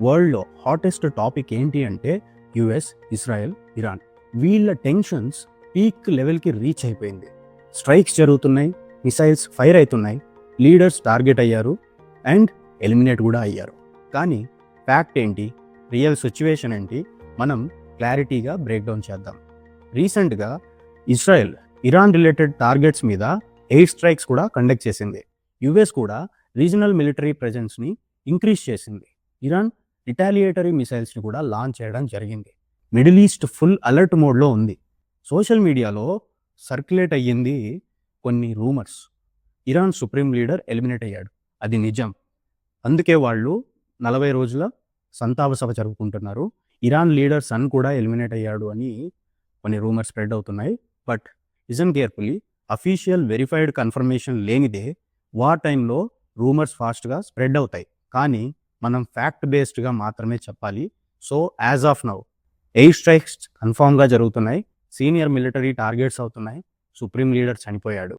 వరల్డ్‌లో hottest topic ఏంటి అంటే యూఎస్, ఇజ్రాయెల్, ఇరాన్. వీళ్ళ టెన్షన్స్ పీక్ లెవెల్‌కి రీచ్ అయిపోయింది. స్ట్రైక్స్ జరుగుతున్నాయి, మిసైల్స్ ఫైర్ అవుతున్నాయి, లీడర్స్ టార్గెట్ అయ్యారు అండ్ ఎలిమినేట్ కూడా అయ్యారు. కానీ ఫ్యాక్ట్ ఏంటి, రియల్ సిచ్యువేషన్ ఏంటి, మనం క్లారిటీగా బ్రేక్ డౌన్ చేద్దాం. రీసెంట్గా ఇజ్రాయెల్ ఇరాన్ రిలేటెడ్ టార్గెట్స్ మీద ఎయిర్ స్ట్రైక్స్ కూడా కండక్ట్ చేసింది. యుఎస్ కూడా రీజనల్ మిలిటరీ ప్రెజెన్స్ని ఇంక్రీజ్ చేసింది. ఇరాన్ రిటాలియేటరీ మిసైల్స్ని కూడా లాంచ్ చేయడం జరిగింది. మిడిల్ ఈస్ట్ ఫుల్ అలర్ట్ మోడ్లో ఉంది. సోషల్ మీడియాలో సర్క్యులేట్ అయ్యింది కొన్ని rumours. Iran supreme leader eliminate అయ్యాడు, అది నిజం. అందుకే వాళ్ళు 40 రోజుల సంతాప సభ జరుపుకుంటున్నారు. ఇరాన్ లీడర్ సన్ కూడా ఎలిమినేట్ అయ్యాడు అని కొన్ని రూమర్స్ స్ప్రెడ్ అవుతున్నాయి. But listen carefully, official verified confirmation లేనిదే వార్ టైంలో రూమర్స్ ఫాస్ట్గా స్ప్రెడ్ అవుతాయి. కానీ మనం ఫ్యాక్ట్ బేస్డ్గా మాత్రమే చెప్పాలి. So as of now air strikes కన్ఫామ్గా జరుగుతున్నాయి, సీనియర్ మిలిటరీ టార్గెట్స్ అవుతున్నాయి, సుప్రీం లీడర్ చనిపోయాడు.